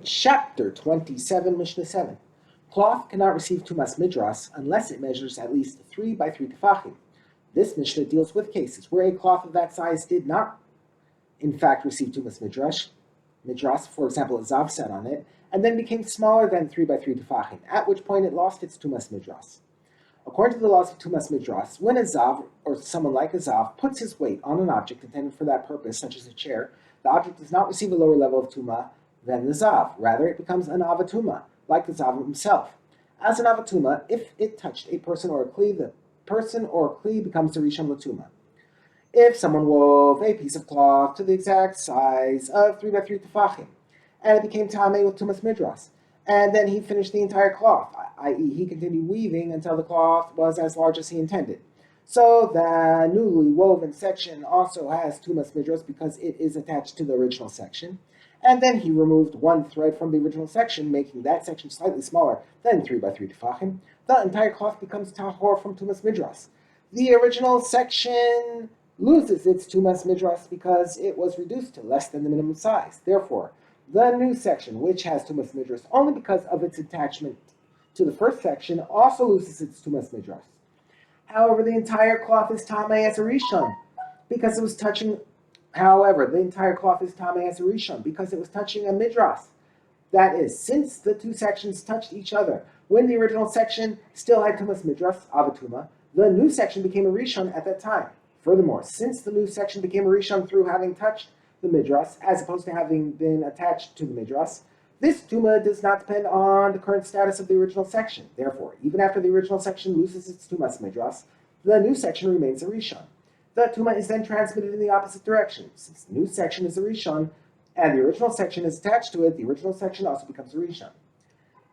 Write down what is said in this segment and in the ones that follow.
Chapter 27, Mishnah 7. Cloth cannot receive tumas midras unless it measures at least 3 by 3 tefachim. This Mishnah deals with cases where a cloth of that size did not, in fact, receive tumas midras, for example, a zav sat on it, and then became smaller than 3 by 3 tefachim, at which point it lost its tumas midras. According to the laws of tumas midras, when a zav, or someone like a zav, puts his weight on an object intended for that purpose, such as a chair, the object does not receive a lower level of tumah than the zav. Rather, it becomes an avatuma, like the zav himself. As an avatuma, if it touched a person or a kli, the person or kli becomes the rishon latuma. If someone wove a piece of cloth to the exact size of 3 by 3 tefachim, and it became tamei with tumas midras, and then he finished the entire cloth, i.e. he continued weaving until the cloth was as large as he intended. So the newly woven section also has tumas midras because it is attached to the original section. And then he removed one thread from the original section, making that section slightly smaller than 3 by 3 tefachim. The entire cloth becomes tahor from tumas midras. The original section loses its tumas midras because it was reduced to less than the minimum size. Therefore, the new section, which has tumas midras only because of its attachment to the first section, also loses its tumas midras. However, the entire cloth is tamei as a rishon because it was touching. However, the entire cloth is tamei as a rishon because it was touching a midras. That is, since the two sections touched each other, when the original section still had tumas midras, avatuma, the new section became a rishon at that time. Furthermore, since the new section became a rishon through having touched the midras, as opposed to having been attached to the midras, this tuma does not depend on the current status of the original section. Therefore, even after the original section loses its tumas midras, the new section remains a rishon. The tuma is then transmitted in the opposite direction. Since the new section is a rishon, and the original section is attached to it, the original section also becomes a rishon.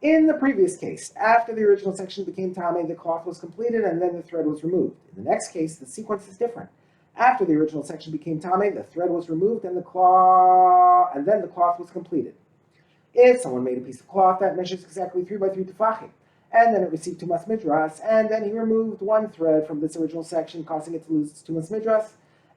In the previous case, after the original section became tamei, the cloth was completed and then the thread was removed. In the next case, the sequence is different. After the original section became tamei, the thread was removed and then the cloth was completed. If someone made a piece of cloth that measures exactly 3 by 3 tefachim, and then it received tumas midras, and then he removed one thread from this original section, causing it to lose its tumas midras,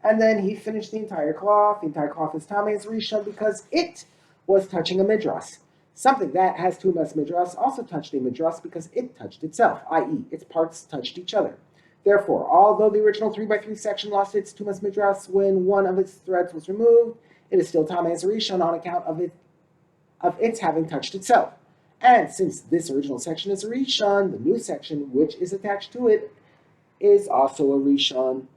and then he finished the entire cloth. The entire cloth is tamei as rishon because it was touching a midras. Something that has tumas midras also touched a midras because it touched itself, i.e. its parts touched each other. Therefore, although the original 3 by 3 section lost its tumas midras when one of its threads was removed, it is still tamei as a rishon on account of its having touched itself. And since this original section is a rishon, the new section, which is attached to it, is also a rishon.